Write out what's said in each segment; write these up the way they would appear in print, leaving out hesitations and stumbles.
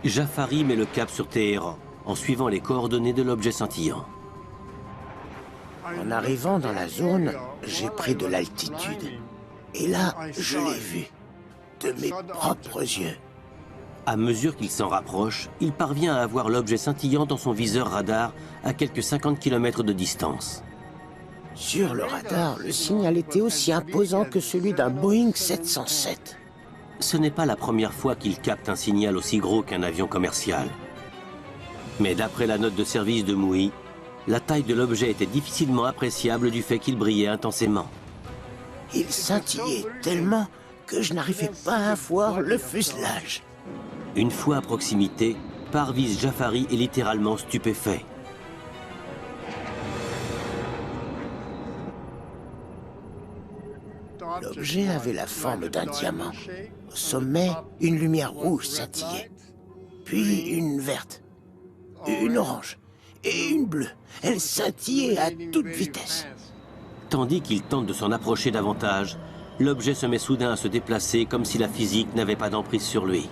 Jafari met le cap sur Téhéran, en suivant les coordonnées de l'objet scintillant. En arrivant dans la zone, j'ai pris de l'altitude. Et là, je l'ai vu, de mes propres yeux. À mesure qu'il s'en rapproche, il parvient à voir l'objet scintillant dans son viseur radar à quelques 50 km de distance. Sur le radar, le signal était aussi imposant que celui d'un Boeing 707. Ce n'est pas la première fois qu'il capte un signal aussi gros qu'un avion commercial. Mais d'après la note de service de Mouhi, la taille de l'objet était difficilement appréciable du fait qu'il brillait intensément. Il scintillait tellement que je n'arrivais pas à voir le fuselage. Une fois à proximité, Parviz Jafari est littéralement stupéfait. L'objet avait la forme d'un diamant. Au sommet, une lumière rouge scintillait. Puis une verte, une orange et une bleue. Elle scintillait à toute vitesse. Tandis qu'il tente de s'en approcher davantage, l'objet se met soudain à se déplacer comme si la physique n'avait pas d'emprise sur lui.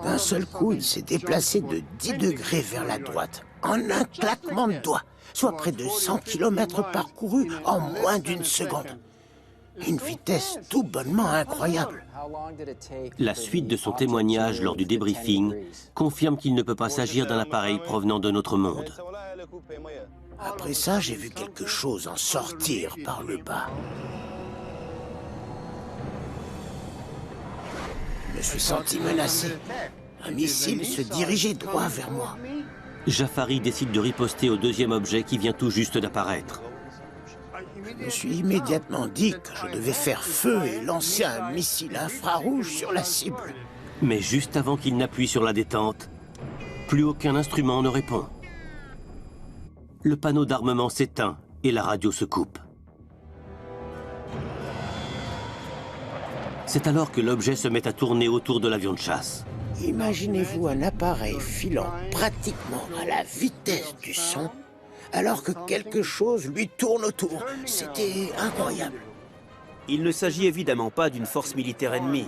D'un seul coup, il s'est déplacé de 10 degrés vers la droite, en un claquement de doigts, soit près de 100 km parcourus en moins d'une seconde. Une vitesse tout bonnement incroyable. La suite de son témoignage lors du débriefing confirme qu'il ne peut pas s'agir d'un appareil provenant de notre monde. Après ça, j'ai vu quelque chose en sortir par le bas. Je me suis senti menacé. Un missile se dirigeait droit vers moi. Jafari décide de riposter au deuxième objet qui vient tout juste d'apparaître. Je me suis immédiatement dit que je devais faire feu et lancer un missile infrarouge sur la cible. Mais juste avant qu'il n'appuie sur la détente, plus aucun instrument ne répond. Le panneau d'armement s'éteint et la radio se coupe. C'est alors que l'objet se met à tourner autour de l'avion de chasse. Imaginez-vous un appareil filant pratiquement à la vitesse du son, alors que quelque chose lui tourne autour. C'était incroyable. Il ne s'agit évidemment pas d'une force militaire ennemie.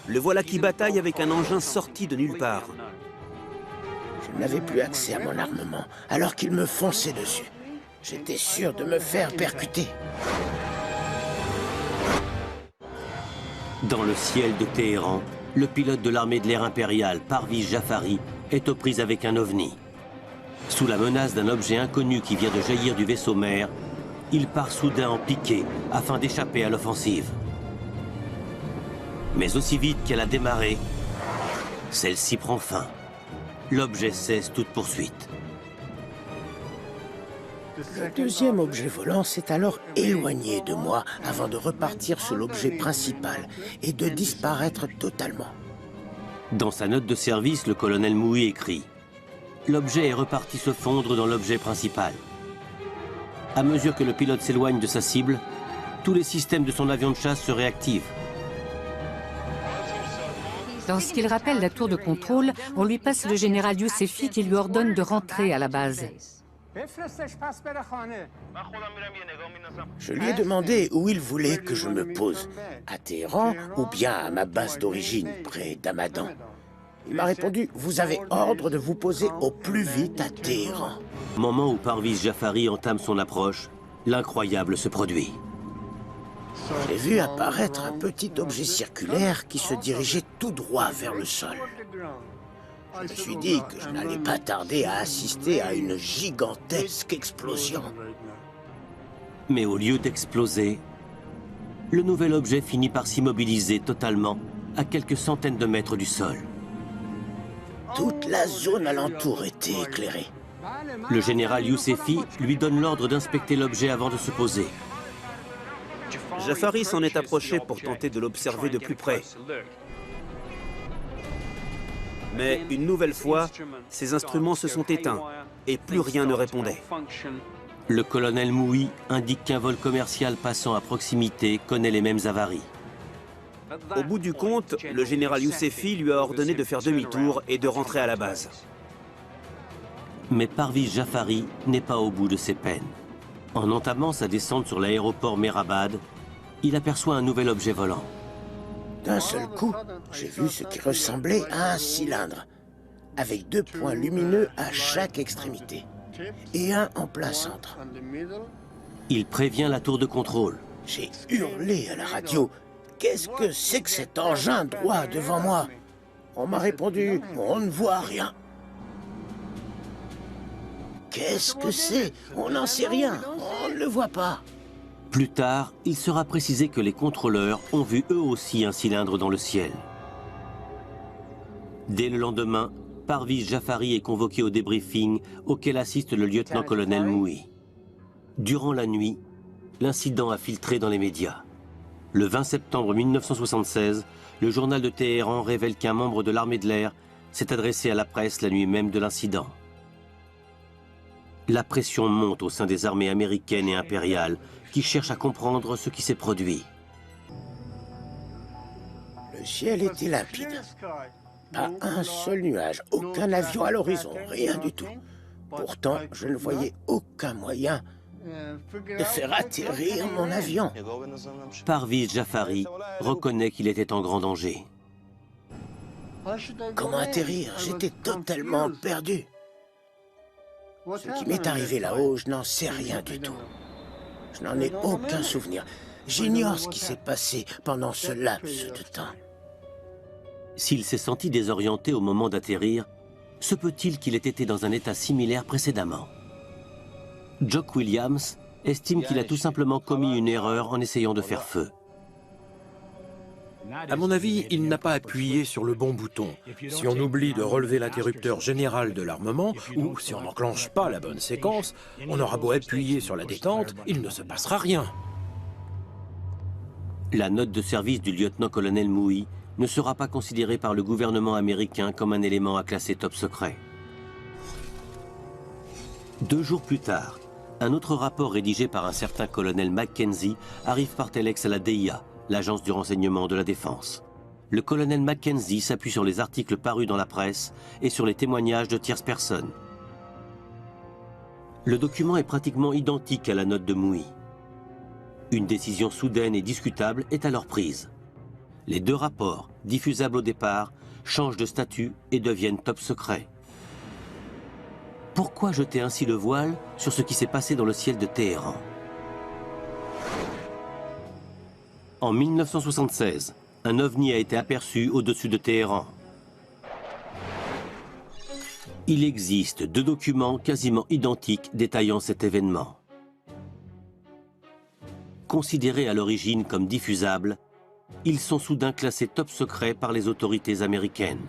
Le voilà qui bataille avec un engin sorti de nulle part. Je n'avais plus accès à mon armement, alors qu'il me fonçait dessus. J'étais sûr de me faire percuter. Dans le ciel de Téhéran, le pilote de l'armée de l'air impériale, Parviz Jafari, est aux prises avec un ovni. Sous la menace d'un objet inconnu qui vient de jaillir du vaisseau mère, il part soudain en piqué afin d'échapper à l'offensive. Mais aussi vite qu'elle a démarré, celle-ci prend fin. L'objet cesse toute poursuite. Le deuxième objet volant s'est alors éloigné de moi avant de repartir sur l'objet principal et de disparaître totalement. Dans sa note de service, le colonel Mouhi écrit « L'objet est reparti se fondre dans l'objet principal. À mesure que le pilote s'éloigne de sa cible, tous les systèmes de son avion de chasse se réactivent. » Lorsqu'il rappelle la tour de contrôle, on lui passe le général Yousefi qui lui ordonne de rentrer à la base. Je lui ai demandé où il voulait que je me pose, à Téhéran ou bien à ma base d'origine, près d'Hamadan. Il m'a répondu « Vous avez ordre de vous poser au plus vite à Téhéran. » Au moment où Parviz Jafari entame son approche, l'incroyable se produit. J'ai vu apparaître un petit objet circulaire qui se dirigeait tout droit vers le sol. Je me suis dit que je n'allais pas tarder à assister à une gigantesque explosion. Mais au lieu d'exploser, le nouvel objet finit par s'immobiliser totalement à quelques centaines de mètres du sol. Toute la zone alentour était éclairée. Le général Yousefi lui donne l'ordre d'inspecter l'objet avant de se poser. Jafari s'en est approché pour tenter de l'observer de plus près. Mais une nouvelle fois, ses instruments se sont éteints et plus rien ne répondait. Le colonel Mouhi indique qu'un vol commercial passant à proximité connaît les mêmes avaries. Au bout du compte, le général Yousefi lui a ordonné de faire demi-tour et de rentrer à la base. Mais Parviz Jafari n'est pas au bout de ses peines. En entamant sa descente sur l'aéroport Mehrabad, il aperçoit un nouvel objet volant. D'un seul coup, j'ai vu ce qui ressemblait à un cylindre, avec 2 points lumineux à chaque extrémité, et un en plein centre. Il prévient la tour de contrôle. J'ai hurlé à la radio. Qu'est-ce que c'est que cet engin droit devant moi? On m'a répondu, on ne voit rien. Qu'est-ce que c'est? On n'en sait rien, on ne le voit pas. Plus tard, il sera précisé que les contrôleurs ont vu eux aussi un cylindre dans le ciel. Dès le lendemain, Parviz Jafari est convoqué au débriefing auquel assiste le lieutenant-colonel Mouhi. Durant la nuit, l'incident a filtré dans les médias. Le 20 septembre 1976, le journal de Téhéran révèle qu'un membre de l'armée de l'air s'est adressé à la presse la nuit même de l'incident. La pression monte au sein des armées américaines et impériales qui cherchent à comprendre ce qui s'est produit. Le ciel était limpide. Pas un seul nuage, aucun avion à l'horizon, rien du tout. Pourtant, je ne voyais aucun moyen de faire atterrir mon avion. Parviz Jafari reconnaît qu'il était en grand danger. Comment atterrir? J'étais totalement perdu. Ce qui m'est arrivé là-haut, je n'en sais rien du tout. Je n'en ai aucun souvenir. J'ignore ce qui s'est passé pendant ce laps de temps. S'il s'est senti désorienté au moment d'atterrir, se peut-il qu'il ait été dans un état similaire précédemment? Jock Williams estime qu'il a tout simplement commis une erreur en essayant de faire feu. À mon avis, il n'a pas appuyé sur le bon bouton. Si on oublie de relever l'interrupteur général de l'armement, ou si on n'enclenche pas la bonne séquence, on aura beau appuyer sur la détente, il ne se passera rien. La note de service du lieutenant-colonel Mouhi ne sera pas considérée par le gouvernement américain comme un élément à classer top secret. 2 jours plus tard, un autre rapport rédigé par un certain colonel Mackenzie arrive par téléx à la DIA, l'agence du renseignement de la défense. Le colonel Mackenzie s'appuie sur les articles parus dans la presse et sur les témoignages de tierces personnes. Le document est pratiquement identique à la note de Mouhi. Une décision soudaine et discutable est alors prise. Les 2 rapports, diffusables au départ, changent de statut et deviennent top secret. Pourquoi jeter ainsi le voile sur ce qui s'est passé dans le ciel de Téhéran? En 1976, un ovni a été aperçu au-dessus de Téhéran. Il existe 2 documents quasiment identiques détaillant cet événement. Considérés à l'origine comme diffusables, ils sont soudain classés top secret par les autorités américaines.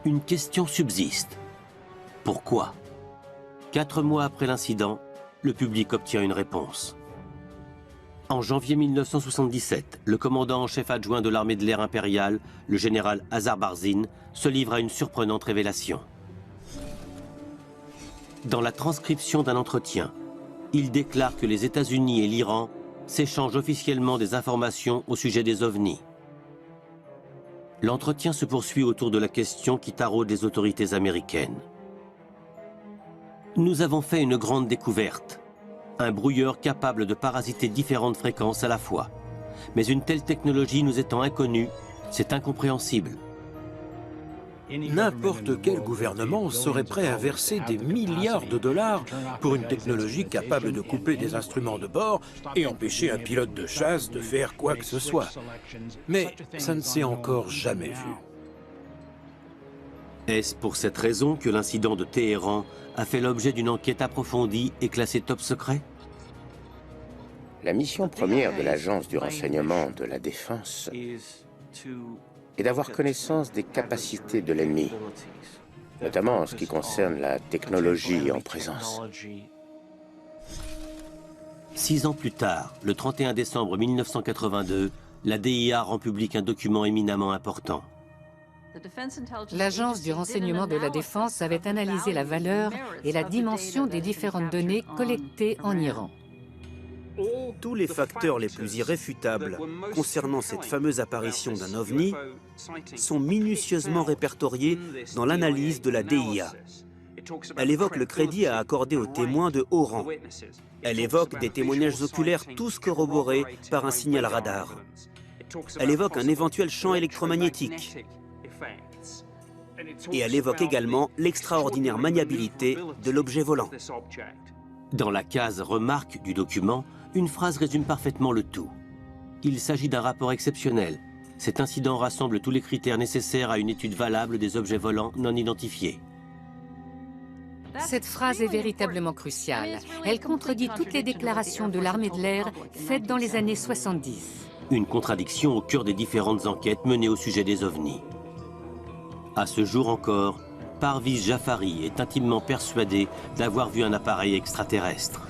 Une question subsiste. Pourquoi? 4 mois après l'incident, le public obtient une réponse. En janvier 1977, le commandant en chef adjoint de l'armée de l'air impériale, le général Azar Barzin, se livre à une surprenante révélation. Dans la transcription d'un entretien, il déclare que les États-Unis et l'Iran s'échangent officiellement des informations au sujet des ovnis. L'entretien se poursuit autour de la question qui taraude les autorités américaines. Nous avons fait une grande découverte. Un brouilleur capable de parasiter différentes fréquences à la fois. Mais une telle technologie nous étant inconnue, c'est incompréhensible. N'importe quel gouvernement serait prêt à verser des milliards de dollars pour une technologie capable de couper des instruments de bord et empêcher un pilote de chasse de faire quoi que ce soit. Mais ça ne s'est encore jamais vu. Est-ce pour cette raison que l'incident de Téhéran a fait l'objet d'une enquête approfondie et classée top secret? La mission première de l'agence du renseignement de la défense est d'avoir connaissance des capacités de l'ennemi, notamment en ce qui concerne la technologie en présence. 6 ans plus tard, le 31 décembre 1982, la DIA rend public un document éminemment important. L'agence du renseignement de la défense avait analysé la valeur et la dimension des différentes données collectées en Iran. Tous les facteurs les plus irréfutables concernant cette fameuse apparition d'un ovni sont minutieusement répertoriés dans l'analyse de la DIA. Elle évoque le crédit à accorder aux témoins de haut rang. Elle évoque des témoignages oculaires tous corroborés par un signal radar. Elle évoque un éventuel champ électromagnétique. Et elle évoque également l'extraordinaire maniabilité de l'objet volant. Dans la case « Remarque » du document, une phrase résume parfaitement le tout. Il s'agit d'un rapport exceptionnel. Cet incident rassemble tous les critères nécessaires à une étude valable des objets volants non identifiés. Cette phrase est véritablement cruciale. Elle contredit toutes les déclarations de l'armée de l'air faites dans les années 70. Une contradiction au cœur des différentes enquêtes menées au sujet des ovnis. À ce jour encore, Parviz Jafari est intimement persuadé d'avoir vu un appareil extraterrestre.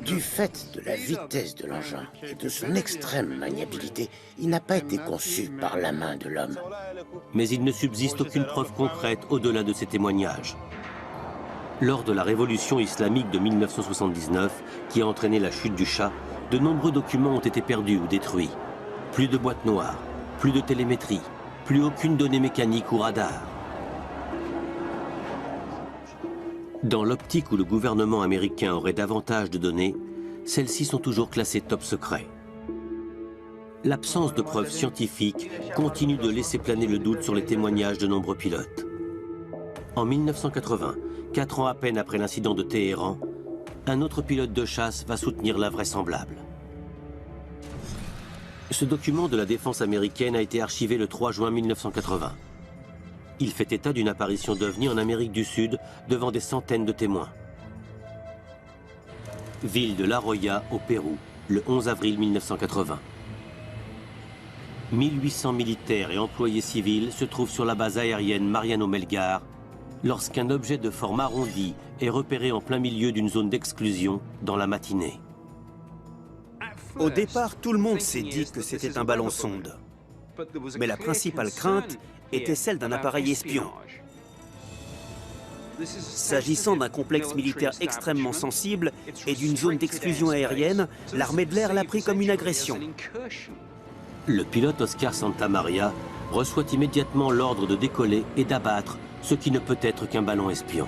Du fait de la vitesse de l'engin et de son extrême maniabilité, il n'a pas été conçu par la main de l'homme. Mais il ne subsiste aucune preuve concrète au-delà de ces témoignages. Lors de la révolution islamique de 1979, qui a entraîné la chute du Shah, de nombreux documents ont été perdus ou détruits. Plus de boîtes noires, plus de télémétrie, plus aucune donnée mécanique ou radar. Dans l'optique où le gouvernement américain aurait davantage de données, celles-ci sont toujours classées top secret. L'absence de preuves scientifiques continue de laisser planer le doute sur les témoignages de nombreux pilotes. En 1980, 4 ans à peine après l'incident de Téhéran, un autre pilote de chasse va soutenir l'invraisemblable. Ce document de la défense américaine a été archivé le 3 juin 1980. Il fait état d'une apparition d'OVNI en Amérique du Sud devant des centaines de témoins. Ville de La Joya, au Pérou, le 11 avril 1980. 1800 militaires et employés civils se trouvent sur la base aérienne Mariano Melgar lorsqu'un objet de forme arrondie est repéré en plein milieu d'une zone d'exclusion dans la matinée. Au départ, tout le monde s'est dit que c'était un ballon sonde. Mais la principale crainte était celle d'un appareil espion. S'agissant d'un complexe militaire extrêmement sensible et d'une zone d'exclusion aérienne, l'armée de l'air l'a pris comme une agression. Le pilote Oscar Santamaria reçoit immédiatement l'ordre de décoller et d'abattre ce qui ne peut être qu'un ballon espion.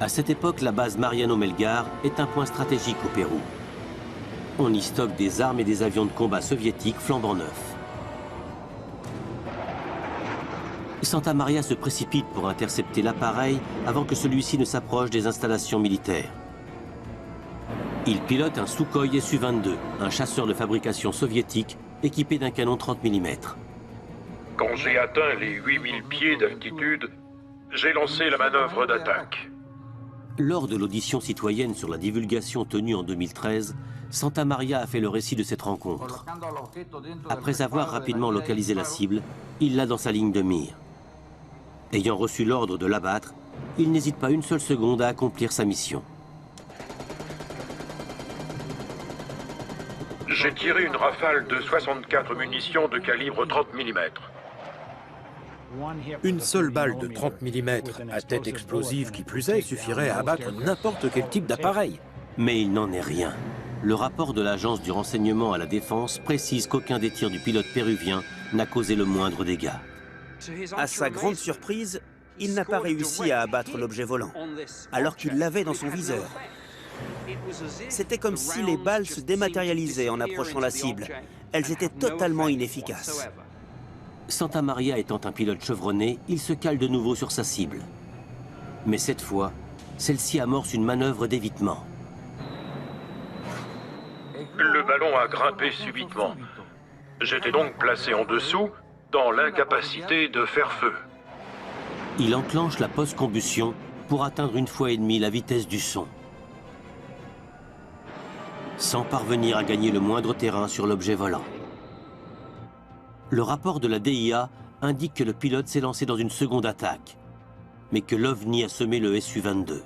À cette époque, la base Mariano Melgar est un point stratégique au Pérou. On y stocke des armes et des avions de combat soviétiques flambant neufs. Santamaria se précipite pour intercepter l'appareil avant que celui-ci ne s'approche des installations militaires. Il pilote un Sukhoi Su-22, un chasseur de fabrication soviétique équipé d'un canon 30 mm. Quand j'ai atteint les 8000 pieds d'altitude, j'ai lancé la manœuvre d'attaque. Lors de l'audition citoyenne sur la divulgation tenue en 2013, Santamaria a fait le récit de cette rencontre. Après avoir rapidement localisé la cible, il l'a dans sa ligne de mire. Ayant reçu l'ordre de l'abattre, il n'hésite pas une seule seconde à accomplir sa mission. J'ai tiré une rafale de 64 munitions de calibre 30 mm. Une seule balle de 30 mm à tête explosive qui plus est suffirait à abattre n'importe quel type d'appareil. Mais il n'en est rien. Le rapport de l'agence du renseignement à la défense précise qu'aucun des tirs du pilote péruvien n'a causé le moindre dégât. À sa grande surprise, il n'a pas réussi à abattre l'objet volant, alors qu'il l'avait dans son viseur. C'était comme si les balles se dématérialisaient en approchant la cible. Elles étaient totalement inefficaces. Santamaria étant un pilote chevronné, il se cale de nouveau sur sa cible. Mais cette fois, celle-ci amorce une manœuvre d'évitement. Le ballon a grimpé subitement. J'étais donc placé en dessous, dans l'incapacité de faire feu. Il enclenche la post-combustion pour atteindre 1,5 fois la vitesse du son, sans parvenir à gagner le moindre terrain sur l'objet volant. Le rapport de la DIA indique que le pilote s'est lancé dans une seconde attaque, mais que l'OVNI a semé le Su-22.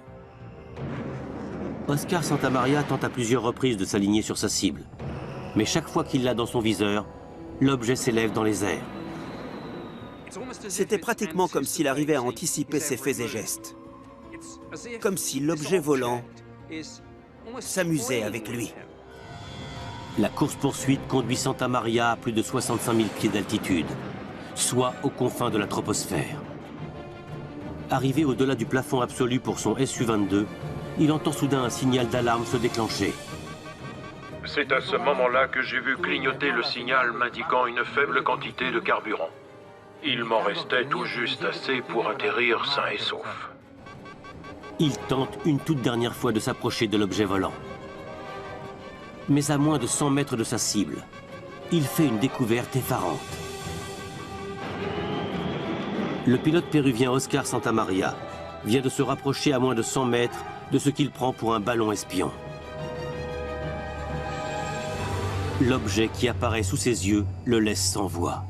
Oscar Santamaria tente à plusieurs reprises de s'aligner sur sa cible, mais chaque fois qu'il l'a dans son viseur, l'objet s'élève dans les airs. C'était pratiquement comme s'il arrivait à anticiper ses faits et gestes. Comme si l'objet volant s'amusait avec lui. La course-poursuite conduit Santamaria à plus de 65 000 pieds d'altitude, soit aux confins de la troposphère. Arrivé au-delà du plafond absolu pour son Su-22, il entend soudain un signal d'alarme se déclencher. C'est à ce moment-là que j'ai vu clignoter le signal m'indiquant une faible quantité de carburant. Il m'en restait tout juste assez pour atterrir sain et sauf. Il tente une toute dernière fois de s'approcher de l'objet volant. Mais à moins de 100 mètres de sa cible, il fait une découverte effarante. Le pilote péruvien Oscar Santamaria vient de se rapprocher à moins de 100 mètres de ce qu'il prend pour un ballon espion. L'objet qui apparaît sous ses yeux le laisse sans voix.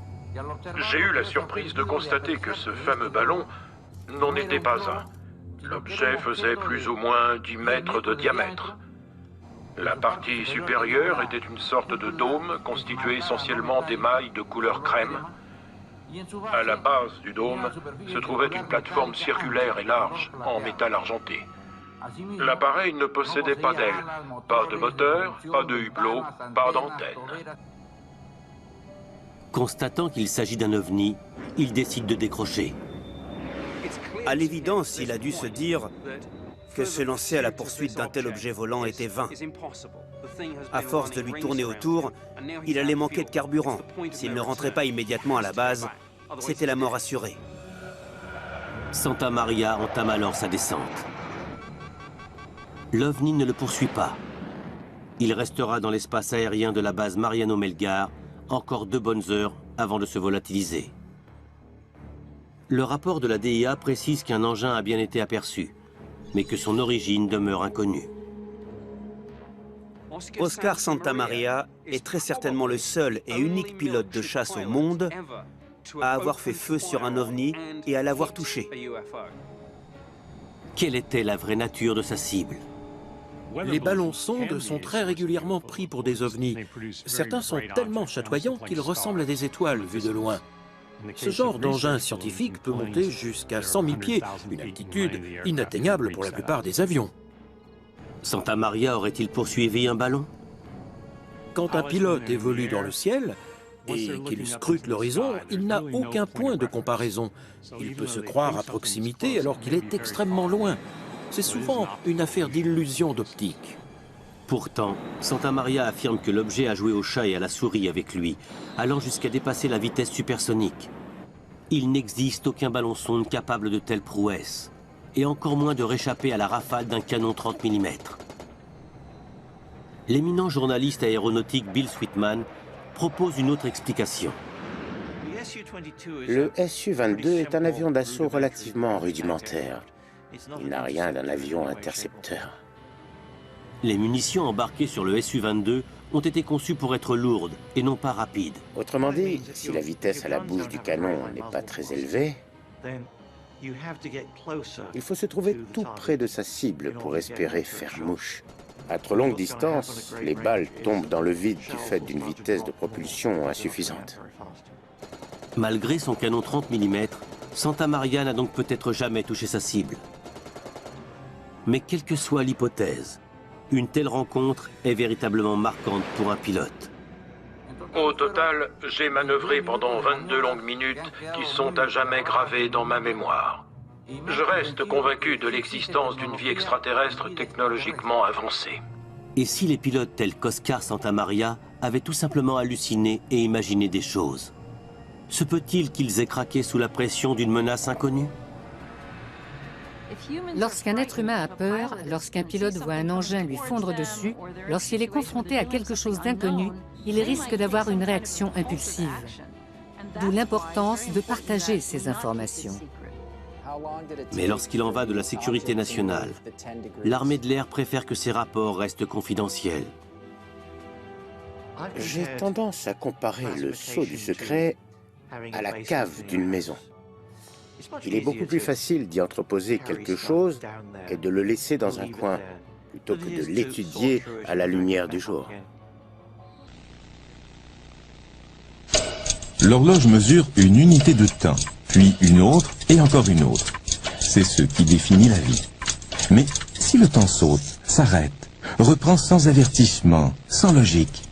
J'ai eu la surprise de constater que ce fameux ballon n'en était pas un. L'objet faisait plus ou moins 10 mètres de diamètre. La partie supérieure était une sorte de dôme constitué essentiellement d'émail de couleur crème. À la base du dôme se trouvait une plateforme circulaire et large en métal argenté. L'appareil ne possédait pas d'aile, pas de moteur, pas de hublot, pas d'antenne. Constatant qu'il s'agit d'un ovni, il décide de décrocher. À l'évidence, il a dû se dire que se lancer à la poursuite d'un tel objet volant était vain. À force de lui tourner autour, il allait manquer de carburant. S'il ne rentrait pas immédiatement à la base, c'était la mort assurée. Santamaria entame alors sa descente. L'OVNI ne le poursuit pas. Il restera dans l'espace aérien de la base Mariano Melgar encore 2 bonnes heures avant de se volatiliser. Le rapport de la DIA précise qu'un engin a bien été aperçu, mais que son origine demeure inconnue. Oscar Santamaria est très certainement le seul et unique pilote de chasse au monde à avoir fait feu sur un ovni et à l'avoir touché. Quelle était la vraie nature de sa cible? Les ballons sondes sont très régulièrement pris pour des ovnis. Certains sont tellement chatoyants qu'ils ressemblent à des étoiles vues de loin. Ce genre d'engin scientifique peut monter jusqu'à 100 000 pieds, une altitude inatteignable pour la plupart des avions. Santamaria aurait-il poursuivi un ballon? Quand un pilote évolue dans le ciel et qu'il scrute l'horizon, il n'a aucun point de comparaison. Il peut se croire à proximité alors qu'il est extrêmement loin. C'est souvent une affaire d'illusion d'optique. Pourtant, Santamaria affirme que l'objet a joué au chat et à la souris avec lui, allant jusqu'à dépasser la vitesse supersonique. Il n'existe aucun ballon sonde capable de telles prouesses, et encore moins de réchapper à la rafale d'un canon 30 mm. L'éminent journaliste aéronautique Bill Sweetman propose une autre explication. Le Su-22 est un avion d'assaut relativement rudimentaire. Il n'a rien d'un avion intercepteur. Les munitions embarquées sur le Su-22 ont été conçues pour être lourdes et non pas rapides. Autrement dit, si la vitesse à la bouche du canon n'est pas très élevée, il faut se trouver tout près de sa cible pour espérer faire mouche. À trop longue distance, les balles tombent dans le vide du fait d'une vitesse de propulsion insuffisante. Malgré son canon 30 mm, Santamaria n'a donc peut-être jamais touché sa cible. Mais quelle que soit l'hypothèse, une telle rencontre est véritablement marquante pour un pilote. Au total, j'ai manœuvré pendant 22 longues minutes qui sont à jamais gravées dans ma mémoire. Je reste convaincu de l'existence d'une vie extraterrestre technologiquement avancée. Et si les pilotes tels qu'Oscar Santamaria avaient tout simplement halluciné et imaginé des choses? Se peut-il qu'ils aient craqué sous la pression d'une menace inconnue? Lorsqu'un être humain a peur, lorsqu'un pilote voit un engin lui fondre dessus, lorsqu'il est confronté à quelque chose d'inconnu, il risque d'avoir une réaction impulsive. D'où l'importance de partager ces informations. Mais lorsqu'il en va de la sécurité nationale, l'armée de l'air préfère que ces rapports restent confidentiels. J'ai tendance à comparer le sceau du secret à la cave d'une maison. Il est beaucoup plus facile d'y entreposer quelque chose et de le laisser dans un coin, plutôt que de l'étudier à la lumière du jour. L'horloge mesure une unité de temps, puis une autre et encore une autre. C'est ce qui définit la vie. Mais si le temps saute, s'arrête, reprend sans avertissement, sans logique,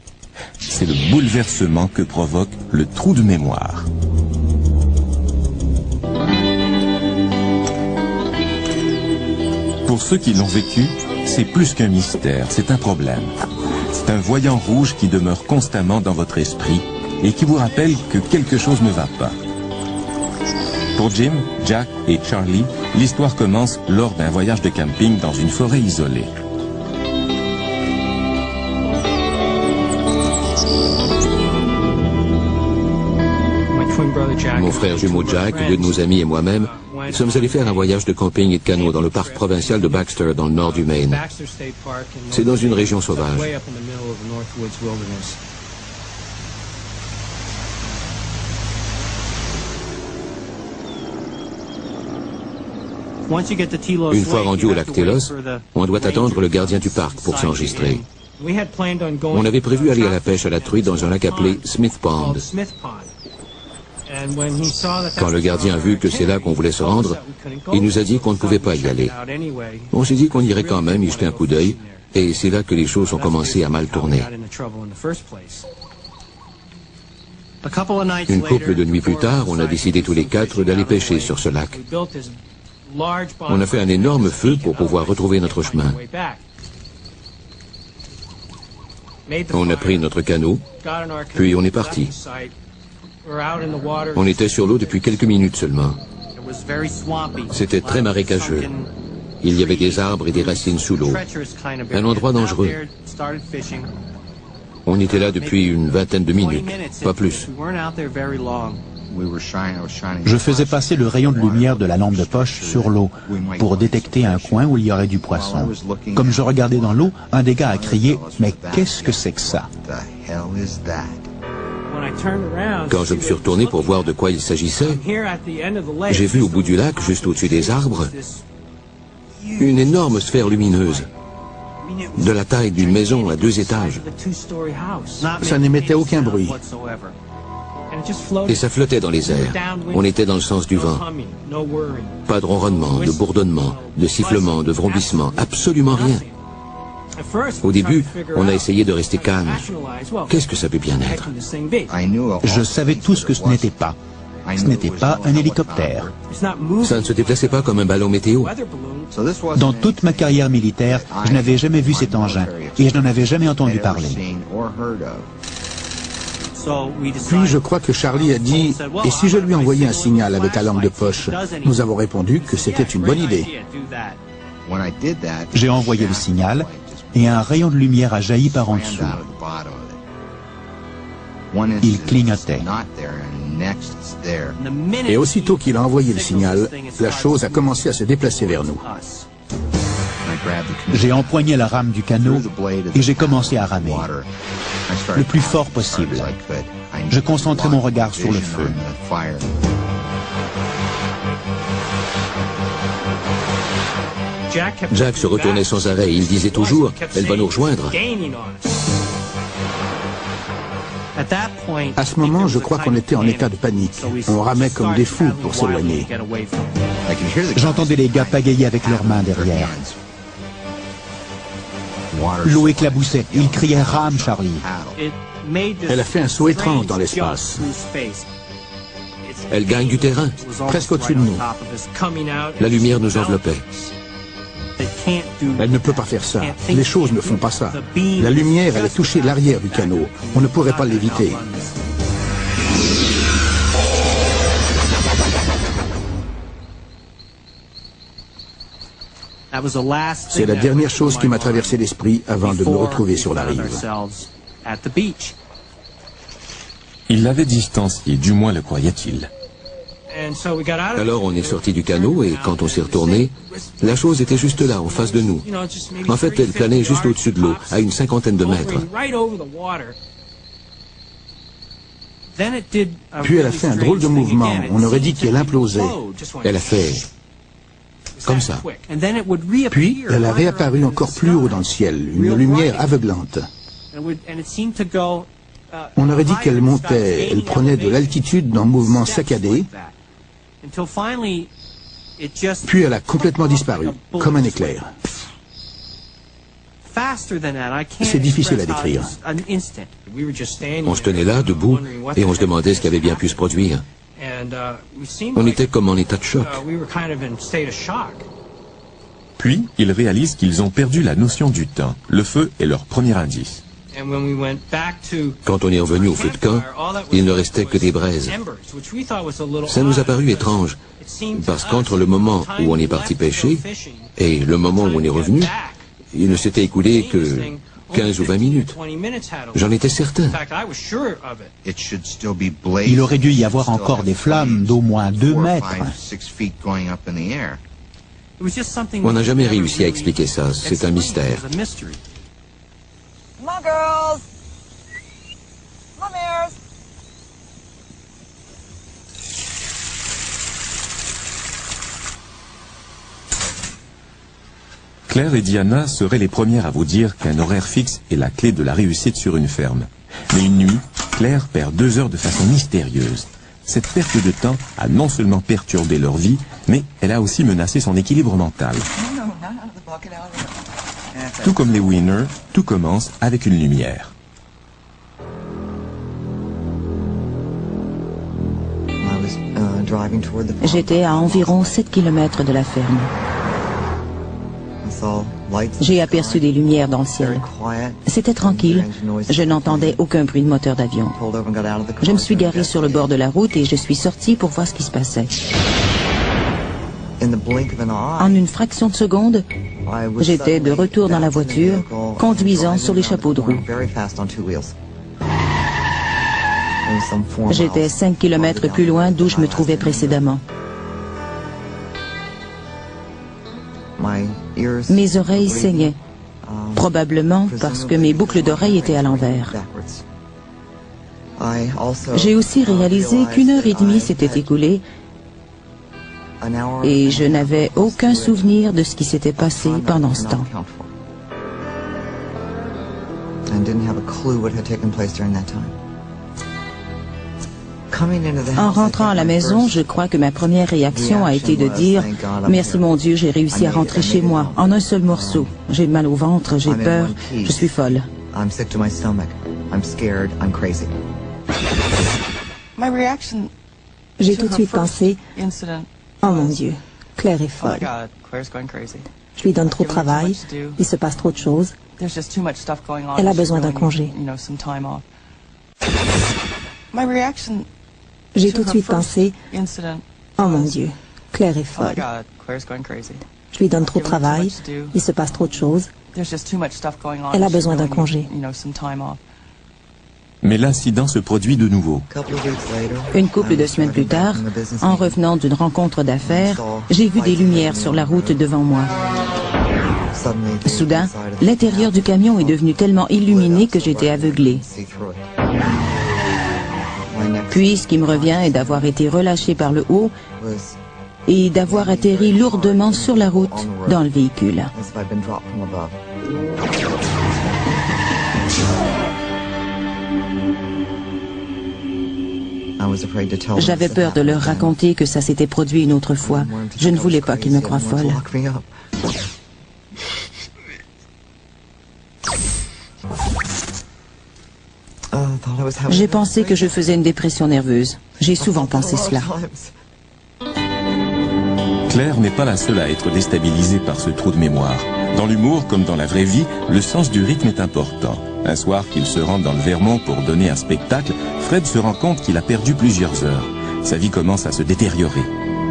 c'est le bouleversement que provoque le trou de mémoire. Pour ceux qui l'ont vécu, c'est plus qu'un mystère, c'est un problème. C'est un voyant rouge qui demeure constamment dans votre esprit et qui vous rappelle que quelque chose ne va pas. Pour Jim, Jack et Charlie, l'histoire commence lors d'un voyage de camping dans une forêt isolée. Mon frère jumeau Jack, deux de nos amis et moi-même sommes allés faire un voyage de camping et de canot dans le parc provincial de Baxter, dans le nord du Maine. C'est dans une région sauvage. Une fois rendu au lac Telos, on doit attendre le gardien du parc pour s'enregistrer. On avait prévu aller à la pêche à la truite dans un lac appelé Smith Pond. Quand le gardien a vu que c'est là qu'on voulait se rendre, il nous a dit qu'on ne pouvait pas y aller. On s'est dit qu'on irait quand même y jeter un coup d'œil, et c'est là que les choses ont commencé à mal tourner. Une couple de nuits plus tard, on a décidé tous les quatre d'aller pêcher sur ce lac. On a fait un énorme feu pour pouvoir retrouver notre chemin. On a pris notre canot, puis on est parti. On était sur l'eau depuis quelques minutes seulement. C'était très marécageux. Il y avait des arbres et des racines sous l'eau. Un endroit dangereux. On était là depuis une vingtaine de minutes, pas plus. Je faisais passer le rayon de lumière de la lampe de poche sur l'eau pour détecter un coin où il y aurait du poisson. Comme je regardais dans l'eau, un des gars a crié « Mais qu'est-ce que c'est que ça ?» Quand je me suis retourné pour voir de quoi il s'agissait, j'ai vu au bout du lac, juste au-dessus des arbres, une énorme sphère lumineuse, de la taille d'une maison à 2 étages. Ça n'émettait aucun bruit. Et ça flottait dans les airs. On était dans le sens du vent. Pas de ronronnement, de bourdonnement, de sifflement, de vrombissement, absolument rien. Au début, on a essayé de rester calme. Qu'est-ce que ça peut bien être? Je savais tout ce que ce n'était pas. Ce n'était pas un hélicoptère. Ça ne se déplaçait pas comme un ballon météo. Dans toute ma carrière militaire, je n'avais jamais vu cet engin et je n'en avais jamais entendu parler. Puis je crois que Charlie a dit « Et si je lui envoyais un signal avec la lampe de poche ?» Nous avons répondu que c'était une bonne idée. J'ai envoyé le signal et un rayon de lumière a jailli par en dessous. Il clignotait. Et aussitôt qu'il a envoyé le signal, la chose a commencé à se déplacer vers nous. J'ai empoigné la rame du canot et j'ai commencé à ramer, le plus fort possible. Je concentrais mon regard sur le feu. Jack se retournait sans arrêt et il disait toujours « Elle va nous rejoindre ». À ce moment, je crois qu'on était en état de panique. On ramait comme des fous pour s'éloigner. J'entendais les gars pagayer avec leurs mains derrière. L'eau éclaboussait. Ils criaient « Rame, Charlie !» Elle a fait un saut étrange dans l'espace. Elle gagne du terrain, presque au-dessus de nous. La lumière nous enveloppait. Elle ne peut pas faire ça. Les choses ne font pas ça. La lumière allait toucher l'arrière du canot. On ne pourrait pas l'éviter. C'est la dernière chose qui m'a traversé l'esprit avant de me retrouver sur la rive. Il l'avait distancié, du moins le croyait-il. Alors on est sorti du canot et quand on s'est retourné, la chose était juste là, en face de nous. En fait, elle planait juste au-dessus de l'eau, à une 50aine de mètres. Puis elle a fait un drôle de mouvement. On aurait dit qu'elle implosait. Elle a fait comme ça. Puis elle a réapparu encore plus haut dans le ciel, une lumière aveuglante. On aurait dit qu'elle montait, elle prenait de l'altitude d'un mouvement saccadé. Puis elle a complètement disparu, comme un éclair. C'est difficile à décrire. On se tenait là, debout, et on se demandait ce qui avait bien pu se produire. On était comme en état de choc. Puis, ils réalisent qu'ils ont perdu la notion du temps. Le feu est leur premier indice. Quand on est revenu au feu de camp, il ne restait que des braises. Ça nous a paru étrange, parce qu'entre le moment où on est parti pêcher et le moment où on est revenu, il ne s'était écoulé que 15 ou 20 minutes. J'en étais certain. Il aurait dû y avoir encore des flammes d'au moins 2 mètres. On n'a jamais réussi à expliquer ça, c'est un mystère. Come on, girls. Come on, Mares. Claire et Diana seraient les premières à vous dire qu'un horaire fixe est la clé de la réussite sur une ferme. Mais une nuit, Claire perd 2 heures de façon mystérieuse. Cette perte de temps a non seulement perturbé leur vie, mais elle a aussi menacé son équilibre mental. Tout comme les Weiner, tout commence avec une lumière. J'étais à environ 7 km de la ferme. J'ai aperçu des lumières dans le ciel. C'était tranquille. Je n'entendais aucun bruit de moteur d'avion. Je me suis garé sur le bord de la route et je suis sorti pour voir ce qui se passait. En une fraction de seconde, j'étais de retour dans la voiture, conduisant sur les chapeaux de roue. J'étais 5 km plus loin d'où je me trouvais précédemment. Mes oreilles saignaient, probablement parce que mes boucles d'oreilles étaient à l'envers. J'ai aussi réalisé qu'1 heure et demie s'était écoulée et je n'avais aucun souvenir de ce qui s'était passé pendant ce temps. En rentrant à la maison, je crois que ma première réaction a été de dire « Merci mon Dieu, j'ai réussi à rentrer chez moi en un seul morceau. J'ai mal au ventre, j'ai peur, je suis folle. » J'ai tout de suite pensé « Oh mon Dieu, Claire est folle. Je lui donne trop de travail, il se passe trop de choses. Elle a besoin d'un congé. » J'ai tout de suite pensé « Oh mon Dieu, Claire est folle. Je lui donne trop de travail, il se passe trop de choses. Elle a besoin d'un congé. » Mais l'incident se produit de nouveau. Une couple de semaines plus tard, en revenant d'une rencontre d'affaires, j'ai vu des lumières sur la route devant moi. Soudain, l'intérieur du camion est devenu tellement illuminé que j'étais aveuglé. Puis, ce qui me revient est d'avoir été relâché par le haut et d'avoir atterri lourdement sur la route dans le véhicule. J'avais peur de leur raconter que ça s'était produit une autre fois. Je ne voulais pas qu'ils me croient folle. J'ai pensé que je faisais une dépression nerveuse. J'ai souvent pensé cela. Claire n'est pas la seule à être déstabilisée par ce trou de mémoire. Dans l'humour, comme dans la vraie vie, le sens du rythme est important. Un soir qu'il se rend dans le Vermont pour donner un spectacle, Fred se rend compte qu'il a perdu plusieurs heures. Sa vie commence à se détériorer.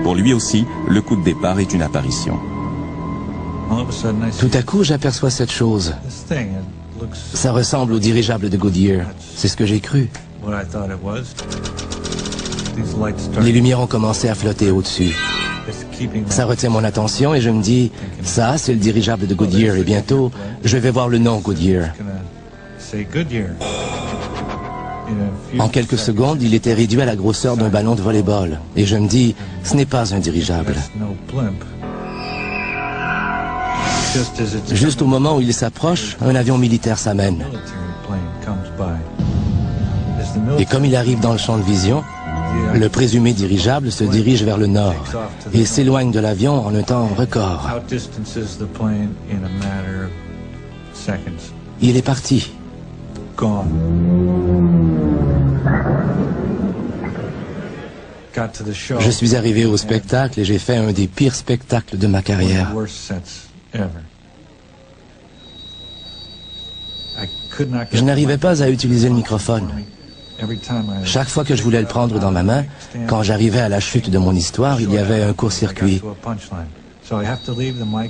Pour lui aussi, le coup de départ est une apparition. Tout à coup, j'aperçois cette chose. Ça ressemble au dirigeable de Goodyear. C'est ce que j'ai cru. Les lumières ont commencé à flotter au-dessus. Ça retient mon attention et je me dis, ça, c'est le dirigeable de Goodyear et bientôt, je vais voir le nom Goodyear. En quelques secondes, il était réduit à la grosseur d'un ballon de volley-ball. Et je me dis, ce n'est pas un dirigeable. Juste au moment où il s'approche, un avion militaire s'amène. Et comme il arrive dans le champ de vision, le présumé dirigeable se dirige vers le nord et s'éloigne de l'avion en un temps record. Il est parti. Je suis arrivé au spectacle et j'ai fait un des pires spectacles de ma carrière. Je n'arrivais pas à utiliser le microphone. Chaque fois que je voulais le prendre dans ma main, quand j'arrivais à la chute de mon histoire, il y avait un court-circuit.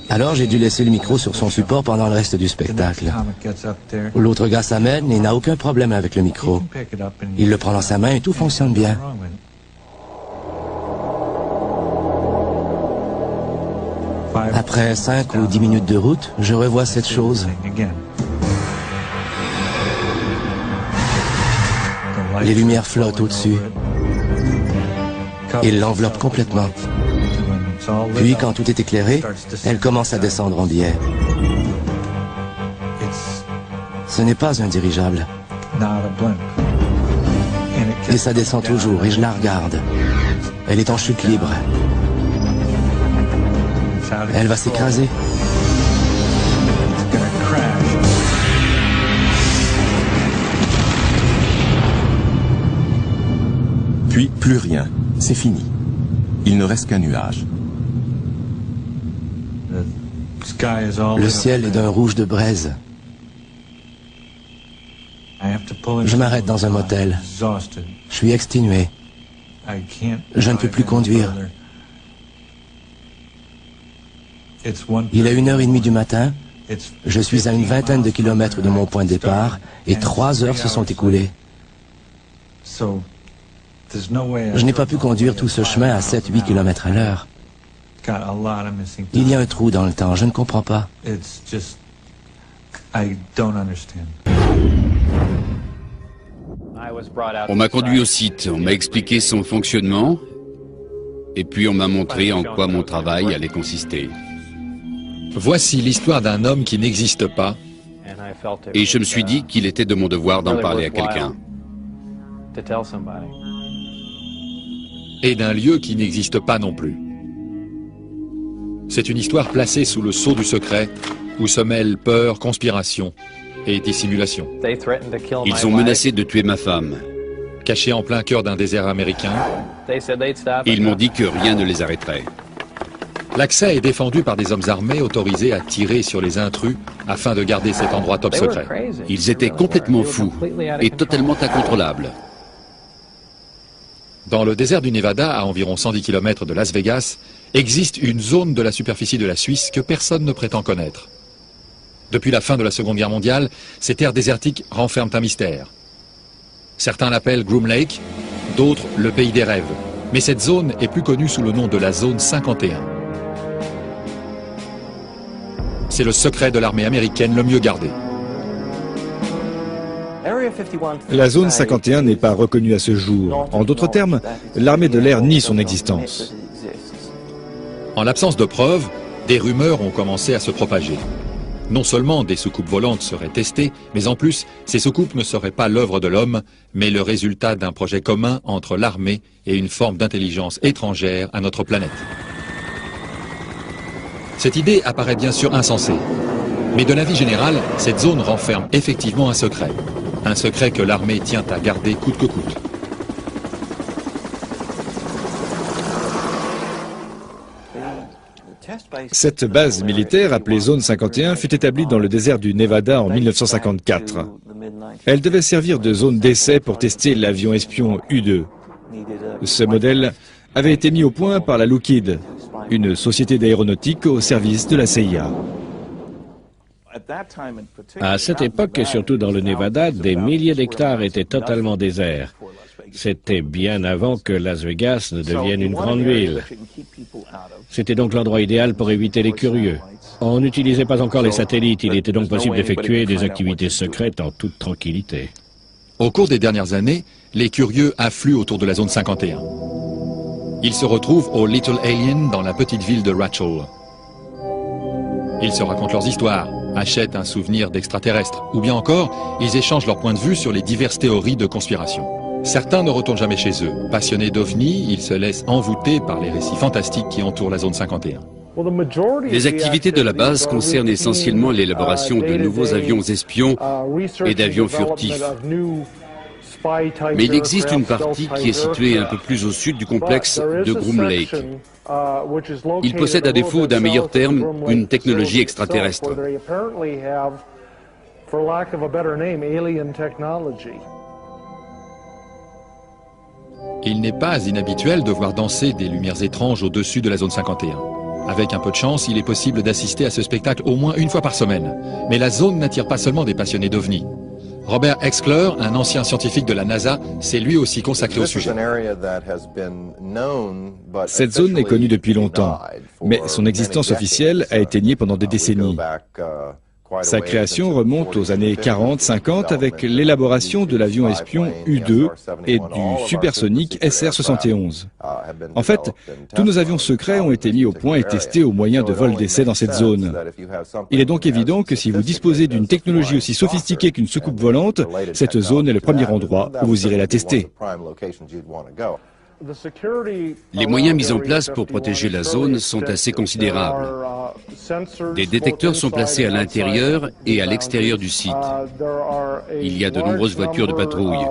Alors j'ai dû laisser le micro sur son support pendant le reste du spectacle. L'autre gars s'amène et n'a aucun problème avec le micro. Il le prend dans sa main et tout fonctionne bien. Après 5 ou 10 minutes de route, je revois cette chose. Les lumières flottent au-dessus. Ils l'enveloppent complètement. Puis, quand tout est éclairé, elle commence à descendre en biais. Ce n'est pas un dirigeable. Et ça descend toujours, et je la regarde. Elle est en chute libre. Elle va s'écraser. Puis, plus rien. C'est fini. Il ne reste qu'un nuage. Le ciel est d'un rouge de braise. Je m'arrête dans un motel. Je suis exténué. Je ne peux plus conduire. Il est 1h30 du matin. Je suis à une vingtaine de kilomètres de mon point de départ et 3 heures se sont écoulées. Je n'ai pas pu conduire tout ce chemin à 7-8 km à l'heure. Il y a un trou dans le temps, je ne comprends pas. On m'a conduit au site, on m'a expliqué son fonctionnement, et puis on m'a montré en quoi mon travail allait consister. Voici l'histoire d'un homme qui n'existe pas. Et je me suis dit qu'il était de mon devoir d'en parler à quelqu'un. Et d'un lieu qui n'existe pas non plus. C'est une histoire placée sous le sceau du secret, où se mêlent peur, conspiration et dissimulation. Ils ont menacé de tuer ma femme. Cachés en plein cœur d'un désert américain, Ils m'ont dit que rien ne les arrêterait. l'accès est défendu par des hommes armés autorisés à tirer sur les intrus afin de garder cet endroit top secret. Ils étaient complètement fous et totalement incontrôlables. Dans le désert du Nevada, à environ 110 km de Las Vegas, existe une zone de la superficie de la Suisse que personne ne prétend connaître. Depuis la fin de la Seconde Guerre mondiale, ces terres désertiques renferment un mystère. Certains l'appellent Groom Lake, d'autres le pays des rêves. Mais cette zone est plus connue sous le nom de la zone 51. C'est le secret de l'armée américaine le mieux gardé. La zone 51 n'est pas reconnue à ce jour. En d'autres termes, l'armée de l'air nie son existence. En l'absence de preuves, des rumeurs ont commencé à se propager. Non seulement des soucoupes volantes seraient testées, mais en plus, ces soucoupes ne seraient pas l'œuvre de l'homme, mais le résultat d'un projet commun entre l'armée et une forme d'intelligence étrangère à notre planète. Cette idée apparaît bien sûr insensée. Mais de l'avis général, cette zone renferme effectivement un secret. Un secret que l'armée tient à garder coûte que coûte. Cette base militaire, appelée Zone 51, fut établie dans le désert du Nevada en 1954. Elle devait servir de zone d'essai pour tester l'avion espion U-2. Ce modèle avait été mis au point par la Lockheed, une société d'aéronautique au service de la CIA. À cette époque, et surtout dans le Nevada, des milliers d'hectares étaient totalement déserts. C'était bien avant que Las Vegas ne devienne une grande ville. C'était donc l'endroit idéal pour éviter les curieux. On n'utilisait pas encore les satellites, il était donc possible d'effectuer des activités secrètes en toute tranquillité. Au cours des dernières années, les curieux affluent autour de la zone 51. Ils se retrouvent au Little Alien dans la petite ville de Rachel. Ils se racontent leurs histoires, achètent un souvenir d'extraterrestres, ou bien encore, ils échangent leurs points de vue sur les diverses théories de conspiration. Certains ne retournent jamais chez eux. Passionnés d'OVNI, ils se laissent envoûter par les récits fantastiques qui entourent la zone 51. Les activités de la base concernent essentiellement l'élaboration de nouveaux avions espions et d'avions furtifs. Mais il existe une partie qui est située un peu plus au sud du complexe de Groom Lake. Il possède, à défaut d'un meilleur terme, une technologie extraterrestre. Il n'est pas inhabituel de voir danser des lumières étranges au-dessus de la zone 51. Avec un peu de chance, il est possible d'assister à ce spectacle au moins une fois par semaine. Mais la zone n'attire pas seulement des passionnés d'OVNI. Robert Exkler, un ancien scientifique de la NASA, s'est lui aussi consacré au sujet. Cette zone est connue depuis longtemps, mais son existence officielle a été niée pendant des décennies. Sa création remonte aux années 40-50 avec l'élaboration de l'avion espion U-2 et du supersonique SR-71. En fait, tous nos avions secrets ont été mis au point et testés au moyen de vols d'essai dans cette zone. Il est donc évident que si vous disposez d'une technologie aussi sophistiquée qu'une soucoupe volante, cette zone est le premier endroit où vous irez la tester. Les moyens mis en place pour protéger la zone sont assez considérables. Des détecteurs sont placés à l'intérieur et à l'extérieur du site. Il y a de nombreuses voitures de patrouille.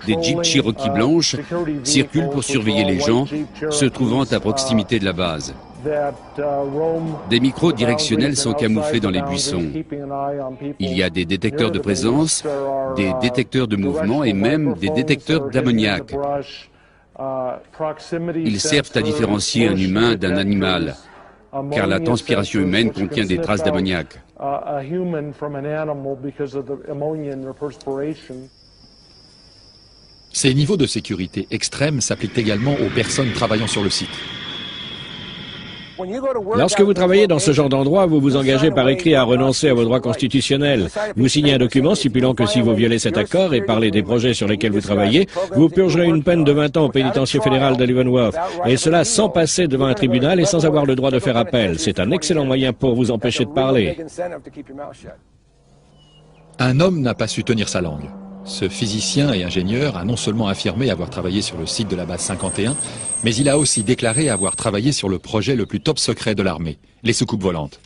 Des Jeeps Cherokee blanches circulent pour surveiller les gens se trouvant à proximité de la base. Des micros directionnels sont camouflés dans les buissons. Il y a des détecteurs de présence, des détecteurs de mouvement et même des détecteurs d'ammoniac. Ils servent à différencier un humain d'un animal, car la transpiration humaine contient des traces d'ammoniac. Ces niveaux de sécurité extrêmes s'appliquent également aux personnes travaillant sur le site. Lorsque vous travaillez dans ce genre d'endroit, vous vous engagez par écrit à renoncer à vos droits constitutionnels. Vous signez un document stipulant que si vous violez cet accord et parlez des projets sur lesquels vous travaillez, vous purgerez une peine de 20 ans au pénitencier fédéral de Leavenworth. Et cela sans passer devant un tribunal et sans avoir le droit de faire appel. C'est un excellent moyen pour vous empêcher de parler. Un homme n'a pas su tenir sa langue. Ce physicien et ingénieur a non seulement affirmé avoir travaillé sur le site de la base 51, mais il a aussi déclaré avoir travaillé sur le projet le plus top secret de l'armée, les soucoupes volantes.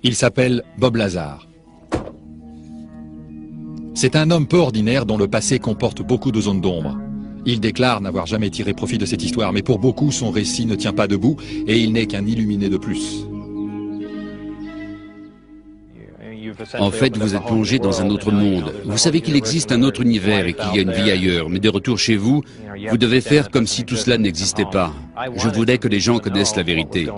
Il s'appelle Bob Lazar. C'est un homme peu ordinaire dont le passé comporte beaucoup de zones d'ombre. Il déclare n'avoir jamais tiré profit de cette histoire, mais pour beaucoup, son récit ne tient pas debout et il n'est qu'un illuminé de plus. En fait, vous êtes plongé dans un autre monde. Vous savez qu'il existe un autre univers et qu'il y a une vie ailleurs. Mais de retour chez vous, vous devez faire comme si tout cela n'existait pas. Je voudrais que les gens connaissent la vérité.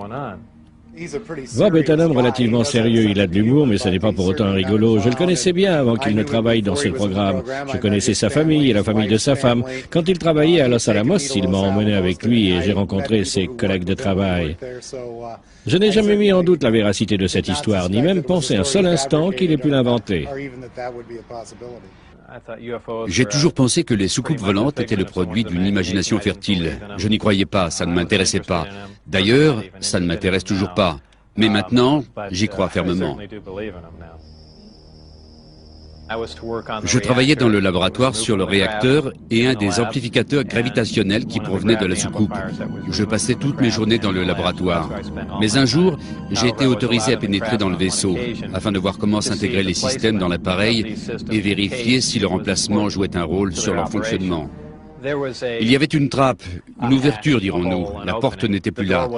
Bob est un homme relativement sérieux. Il a de l'humour, mais ce n'est pas pour autant un rigolo. Je le connaissais bien avant qu'il ne travaille dans ce programme. Je connaissais sa famille et la famille de sa femme. Quand il travaillait à Los Alamos, il m'a emmené avec lui et j'ai rencontré ses collègues de travail. Je n'ai jamais mis en doute la véracité de cette histoire, ni même pensé un seul instant qu'il ait pu l'inventer. J'ai toujours pensé que les soucoupes volantes étaient le produit d'une imagination fertile. Je n'y croyais pas, ça ne m'intéressait pas. D'ailleurs, ça ne m'intéresse toujours pas. Mais maintenant, j'y crois fermement. Je travaillais dans le laboratoire sur le réacteur et un des amplificateurs gravitationnels qui provenaient de la soucoupe. Je passais toutes mes journées dans le laboratoire. Mais un jour, j'ai été autorisé à pénétrer dans le vaisseau, afin de voir comment s'intégraient les systèmes dans l'appareil et vérifier si leur emplacement jouait un rôle sur leur fonctionnement. Il y avait une trappe, une ouverture, dirons-nous. La porte n'était plus là.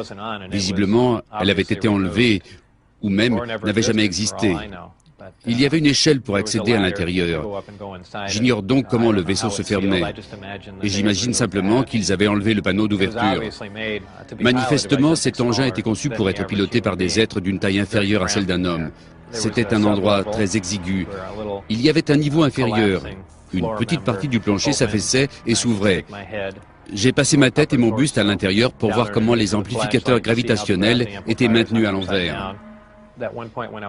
Visiblement, elle avait été enlevée, ou même n'avait jamais existé. Il y avait une échelle pour accéder à l'intérieur. J'ignore donc comment le vaisseau se fermait. Et j'imagine simplement qu'ils avaient enlevé le panneau d'ouverture. Manifestement, cet engin était conçu pour être piloté par des êtres d'une taille inférieure à celle d'un homme. C'était un endroit très exigu. Il y avait un niveau inférieur. Une petite partie du plancher s'affaissait et s'ouvrait. J'ai passé ma tête et mon buste à l'intérieur pour voir comment les amplificateurs gravitationnels étaient maintenus à l'envers.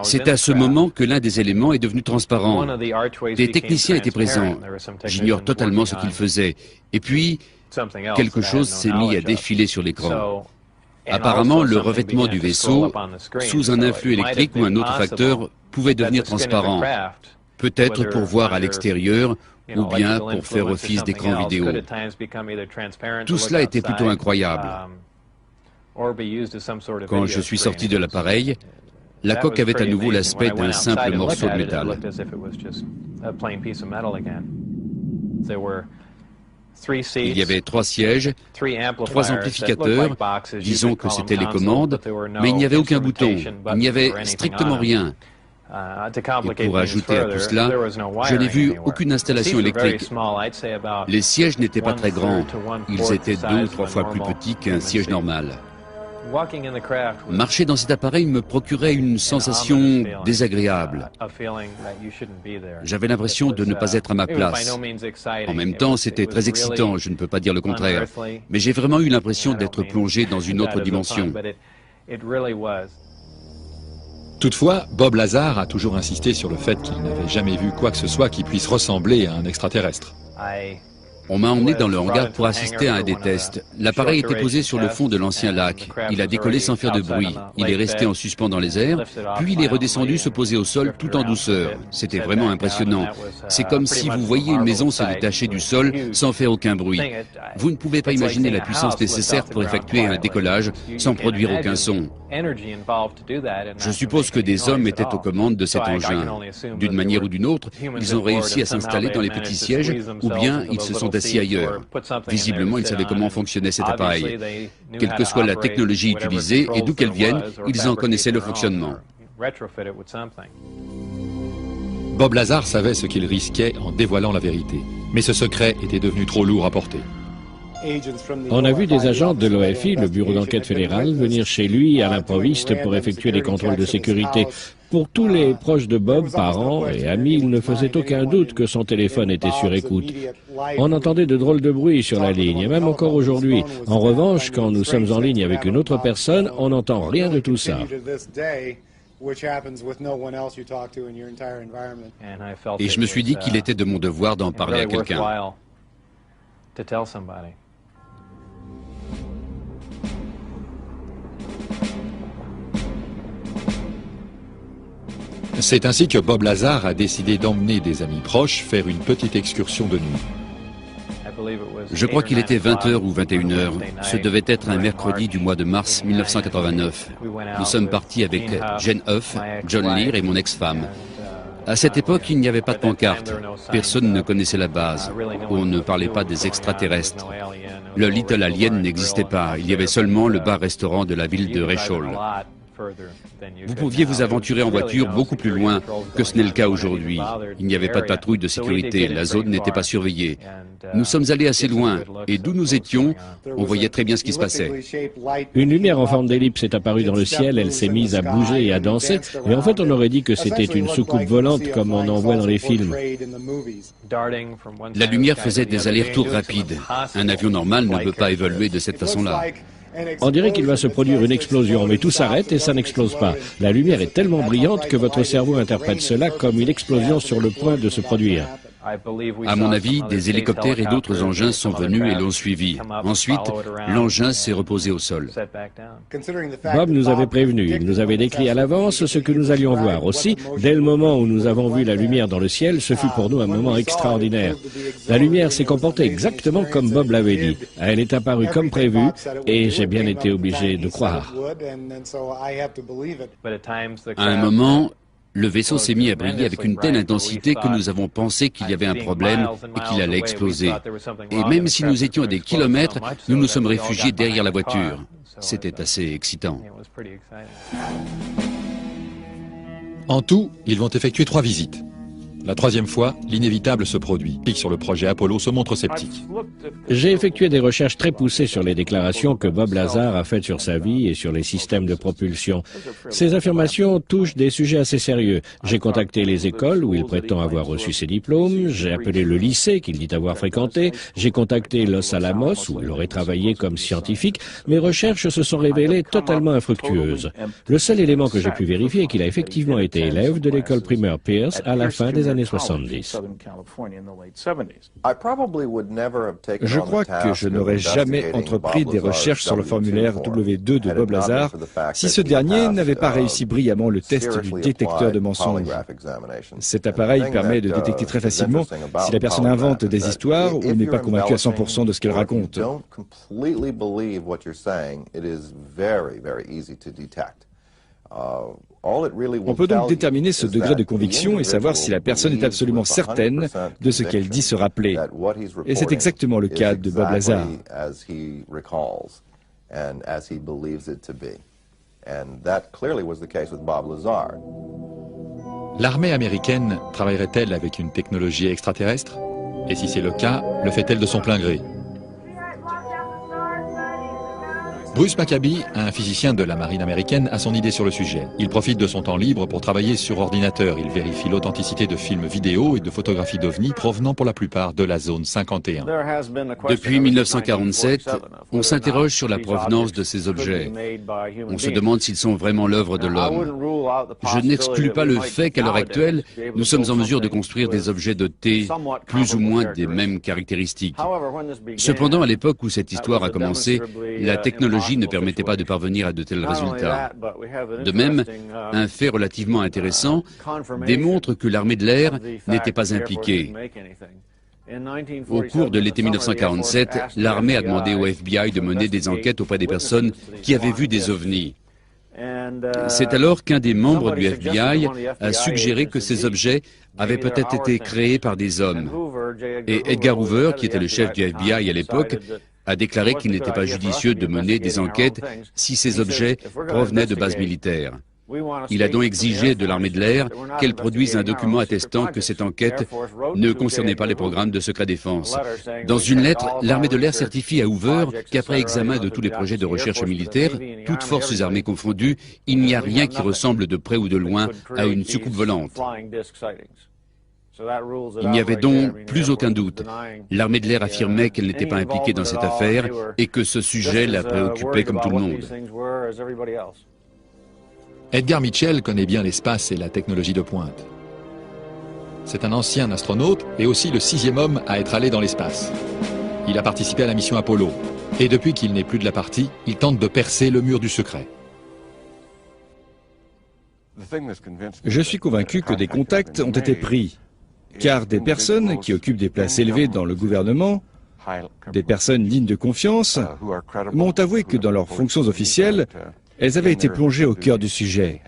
C'est à ce moment que l'un des éléments est devenu transparent. Des techniciens étaient présents. J'ignore totalement ce qu'ils faisaient. Et puis, quelque chose s'est mis à défiler sur l'écran. Apparemment, le revêtement du vaisseau, sous un influx électrique ou un autre facteur, pouvait devenir transparent. Peut-être pour voir à l'extérieur, ou bien pour faire office d'écran vidéo. Tout cela était plutôt incroyable. Quand je suis sorti de l'appareil, la coque avait à nouveau l'aspect d'un simple morceau de métal. Il y avait 3 sièges, 3 amplificateurs, disons que c'étaient les commandes, mais il n'y avait aucun bouton, il n'y avait strictement rien. Et pour ajouter à tout cela, je n'ai vu aucune installation électrique. Les sièges n'étaient pas très grands. Ils étaient 2 ou 3 fois plus petits qu'un siège normal. Marcher dans cet appareil me procurait une sensation désagréable. J'avais l'impression de ne pas être à ma place. En même temps, c'était très excitant, je ne peux pas dire le contraire. Mais j'ai vraiment eu l'impression d'être plongé dans une autre dimension. Toutefois, Bob Lazar a toujours insisté sur le fait qu'il n'avait jamais vu quoi que ce soit qui puisse ressembler à un extraterrestre. On m'a emmené dans le hangar pour assister à un des tests. L'appareil était posé sur le fond de l'ancien lac. Il a décollé sans faire de bruit. Il est resté en suspens dans les airs, puis il est redescendu se poser au sol tout en douceur. C'était vraiment impressionnant. C'est comme si vous voyiez une maison se détacher du sol sans faire aucun bruit. Vous ne pouvez pas imaginer la puissance nécessaire pour effectuer un décollage sans produire aucun son. Je suppose que des hommes étaient aux commandes de cet engin. D'une manière ou d'une autre, ils ont réussi à s'installer dans les petits sièges, ou bien ils se sont assis ailleurs. Visiblement, ils savaient comment fonctionnait cet appareil. Quelle que soit la technologie utilisée et d'où qu'elle vienne, ils en connaissaient le fonctionnement. Bob Lazar savait ce qu'il risquait en dévoilant la vérité. Mais ce secret était devenu trop lourd à porter. On a vu des agents de l'OFI, le Bureau d'enquête fédéral, venir chez lui à l'improviste pour effectuer des contrôles de sécurité. Pour tous les proches de Bob, parents et amis, il ne faisait aucun doute que son téléphone était sur écoute. On entendait de drôles de bruits sur la ligne, et même encore aujourd'hui. En revanche, quand nous sommes en ligne avec une autre personne, on n'entend rien de tout ça. Et je me suis dit qu'il était de mon devoir d'en parler à quelqu'un. C'est ainsi que Bob Lazar a décidé d'emmener des amis proches faire une petite excursion de nuit. Je crois qu'il était 20h ou 21h. Ce devait être un mercredi du mois de mars 1989. Nous sommes partis avec Jane Huff, John Lear et mon ex-femme. À cette époque, il n'y avait pas de pancarte. Personne ne connaissait la base. On ne parlait pas des extraterrestres. Le Little Alien n'existait pas. Il y avait seulement le bar-restaurant de la ville de Raychol. Vous pouviez vous aventurer en voiture beaucoup plus loin que ce n'est le cas aujourd'hui. Il n'y avait pas de patrouille de sécurité, la zone n'était pas surveillée. Nous sommes allés assez loin, et d'où nous étions, on voyait très bien ce qui se passait. Une lumière en forme d'ellipse est apparue dans le ciel, elle s'est mise à bouger et à danser, et en fait on aurait dit que c'était une soucoupe volante comme on en voit dans les films. La lumière faisait des allers-retours rapides. Un avion normal ne peut pas évoluer de cette façon-là. On dirait qu'il va se produire une explosion, mais tout s'arrête et ça n'explose pas. La lumière est tellement brillante que votre cerveau interprète cela comme une explosion sur le point de se produire. À mon avis, des hélicoptères et d'autres engins sont venus et l'ont suivi. Ensuite, l'engin s'est reposé au sol. Bob nous avait prévenus, il nous avait décrit à l'avance ce que nous allions voir. Aussi, dès le moment où nous avons vu la lumière dans le ciel, ce fut pour nous un moment extraordinaire. La lumière s'est comportée exactement comme Bob l'avait dit. Elle est apparue comme prévu et j'ai bien été obligé de croire. À un moment, le vaisseau s'est mis à briller avec une telle intensité que nous avons pensé qu'il y avait un problème et qu'il allait exploser. Et même si nous étions à des kilomètres, nous nous sommes réfugiés derrière la voiture. C'était assez excitant. En tout, ils vont effectuer 3 visites. La 3e fois, l'inévitable se produit. Sur le projet Apollo se montre sceptique. J'ai effectué des recherches très poussées sur les déclarations que Bob Lazar a faites sur sa vie et sur les systèmes de propulsion. Ces affirmations touchent des sujets assez sérieux. J'ai contacté les écoles où il prétend avoir reçu ses diplômes, j'ai appelé le lycée qu'il dit avoir fréquenté, j'ai contacté Los Alamos où il aurait travaillé comme scientifique. Mes recherches se sont révélées totalement infructueuses. Le seul élément que j'ai pu vérifier est qu'il a effectivement été élève de l'école primaire Pierce à la fin des années 70. Je crois que je n'aurais jamais entrepris des recherches sur le formulaire W2 de Bob Lazar si ce dernier n'avait pas réussi brillamment le test du détecteur de mensonges. Cet appareil permet de détecter très facilement si la personne invente des histoires ou n'est pas convaincue à 100% de ce qu'elle raconte. On peut donc déterminer ce degré de conviction et savoir si la personne est absolument certaine de ce qu'elle dit se rappeler. Et c'est exactement le cas de Bob Lazar. L'armée américaine travaillerait-elle avec une technologie extraterrestre? Et si c'est le cas, le fait-elle de son plein gré? Bruce Maccabee, un physicien de la marine américaine, a son idée sur le sujet. Il profite de son temps libre pour travailler sur ordinateur. Il vérifie l'authenticité de films vidéo et de photographies d'OVNI provenant pour la plupart de la zone 51. Depuis 1947, on s'interroge sur la provenance de ces objets. On se demande s'ils sont vraiment l'œuvre de l'homme. Je n'exclus pas le fait qu'à l'heure actuelle, nous sommes en mesure de construire des objets dotés plus ou moins des mêmes caractéristiques. Cependant, à l'époque où cette histoire a commencé, la technologie ne permettait pas de parvenir à de tels résultats. De même, un fait relativement intéressant démontre que l'armée de l'air n'était pas impliquée. Au cours de l'été 1947, l'armée a demandé au FBI de mener des enquêtes auprès des personnes qui avaient vu des ovnis. C'est alors qu'un des membres du FBI a suggéré que ces objets avaient peut-être été créés par des hommes. Et Edgar Hoover, qui était le chef du FBI à l'époque, a déclaré qu'il n'était pas judicieux de mener des enquêtes si ces objets provenaient de bases militaires. Il a donc exigé de l'armée de l'air qu'elle produise un document attestant que cette enquête ne concernait pas les programmes de secret défense. Dans une lettre, l'armée de l'air certifie à Hoover qu'après examen de tous les projets de recherche militaire, toutes forces armées confondues, il n'y a rien qui ressemble de près ou de loin à une soucoupe volante. Il n'y avait donc plus aucun doute. L'armée de l'air affirmait qu'elle n'était pas impliquée dans cette affaire et que ce sujet la préoccupait comme tout le monde. Edgar Mitchell connaît bien l'espace et la technologie de pointe. C'est un ancien astronaute et aussi le 6e homme à être allé dans l'espace. Il a participé à la mission Apollo. Et depuis qu'il n'est plus de la partie, il tente de percer le mur du secret. Je suis convaincu que des contacts ont été pris, car des personnes qui occupent des places élevées dans le gouvernement, des personnes dignes de confiance, m'ont avoué que dans leurs fonctions officielles, elles avaient été plongées au cœur du sujet.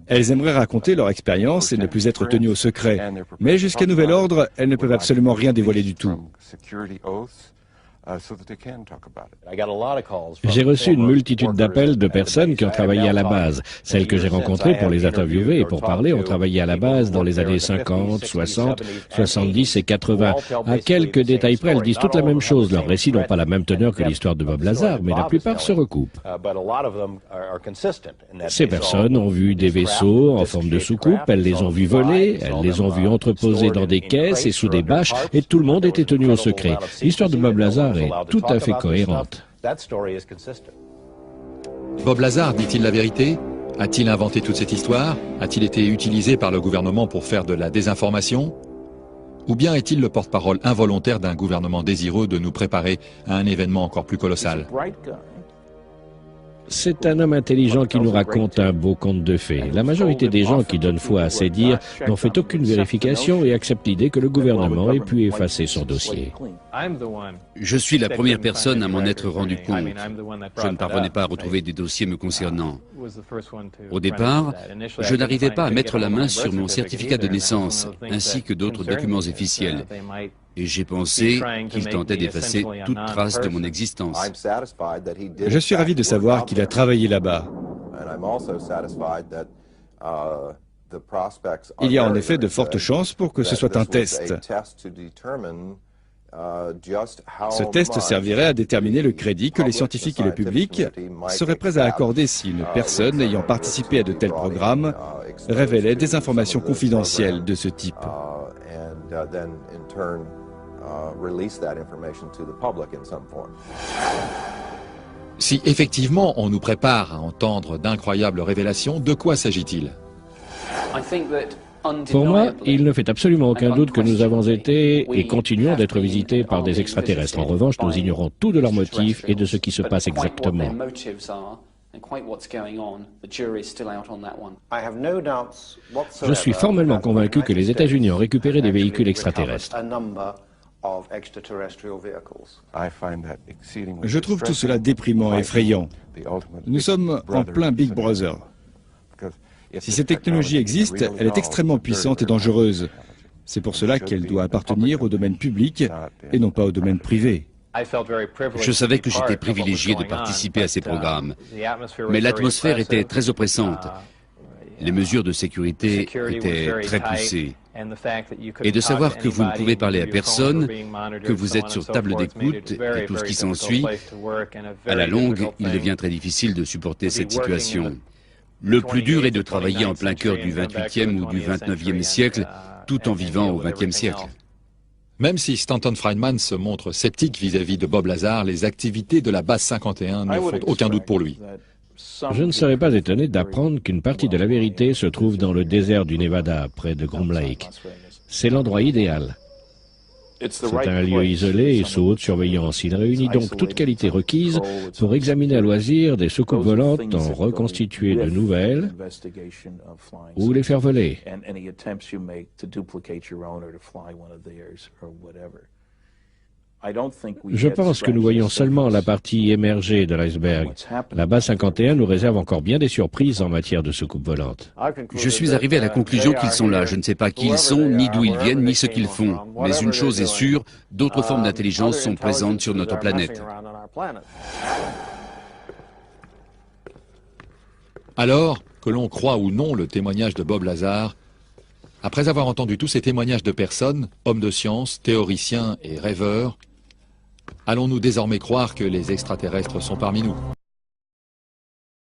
Elles aimeraient raconter leur expérience et ne plus être tenues au secret. Mais jusqu'à nouvel ordre, elles ne peuvent absolument rien dévoiler du tout. J'ai reçu une multitude d'appels de personnes qui ont travaillé à la base. Celles que j'ai rencontrées pour les interviewer et pour parler ont travaillé à la base dans les années 50, 60, 70 et 80. À quelques détails près, elles disent toutes la même chose. Leurs récits n'ont pas la même teneur que l'histoire de Bob Lazar, mais la plupart se recoupent. Ces personnes ont vu des vaisseaux en forme de soucoupe, elles les ont vus voler, elles les ont vus entreposés dans des caisses et sous des bâches, et tout le monde était tenu au secret. L'histoire de Bob Lazar est tout à fait cohérente. Bob Lazar dit-il la vérité? A-t-il inventé toute cette histoire? A-t-il été utilisé par le gouvernement pour faire de la désinformation? Ou bien est-il le porte-parole involontaire d'un gouvernement désireux de nous préparer à un événement encore plus colossal? C'est un homme intelligent qui nous raconte un beau conte de fées. La majorité des gens qui donnent foi à ces dires n'ont fait aucune vérification et acceptent l'idée que le gouvernement ait pu effacer son dossier. Je suis la première personne à m'en être rendu compte. Je ne parvenais pas à retrouver des dossiers me concernant. Au départ, je n'arrivais pas à mettre la main sur mon certificat de naissance, ainsi que d'autres documents officiels. Et j'ai pensé qu'il tentait d'effacer toute trace de mon existence. Je suis ravi de savoir qu'il a travaillé là-bas. Il y a en effet de fortes chances pour que ce soit un test. Ce test servirait à déterminer le crédit que les scientifiques et le public seraient prêts à accorder si une personne ayant participé à de tels programmes révélait des informations confidentielles de ce type. Si effectivement on nous prépare à entendre d'incroyables révélations, de quoi s'agit-il? Pour moi, il ne fait absolument aucun doute que nous avons été et continuons d'être visités par des extraterrestres. En revanche, nous ignorons tout de leurs motifs et de ce qui se passe exactement. Je suis formellement convaincu que les États-Unis ont récupéré des véhicules extraterrestres. Je trouve tout cela déprimant et effrayant. Nous sommes en plein Big Brother. Si cette technologie existe, elle est extrêmement puissante et dangereuse. C'est pour cela qu'elle doit appartenir au domaine public et non pas au domaine privé. Je savais que j'étais privilégié de participer à ces programmes, mais l'atmosphère était très oppressante. Les mesures de sécurité étaient très poussées. Et de savoir que vous ne pouvez parler à personne, que vous êtes sur table d'écoute et tout ce qui s'ensuit, à la longue, il devient très difficile de supporter cette situation. Le plus dur est de travailler en plein cœur du 28e ou du 29e siècle, tout en vivant au 20e siècle. Même si Stanton Friedman se montre sceptique vis-à-vis de Bob Lazar, les activités de la base 51 ne font aucun doute pour lui. Je ne serais pas étonné d'apprendre qu'une partie de la vérité se trouve dans le désert du Nevada, près de Groom Lake. C'est l'endroit idéal. C'est un lieu isolé et sous haute surveillance. Il réunit donc toute qualité requise pour examiner à loisir des soucoupes volantes, en reconstituer de nouvelles ou les faire voler. Je pense que nous voyons seulement la partie émergée de l'iceberg. La base 51 nous réserve encore bien des surprises en matière de soucoupes volantes. Je suis arrivé à la conclusion qu'ils sont là. Je ne sais pas qui ils sont, ni d'où ils viennent, ni ce qu'ils font. Mais une chose est sûre, d'autres formes d'intelligence sont présentes sur notre planète. Alors, que l'on croit ou non le témoignage de Bob Lazar, après avoir entendu tous ces témoignages de personnes, hommes de science, théoriciens et rêveurs, allons-nous désormais croire que les extraterrestres sont parmi nous ?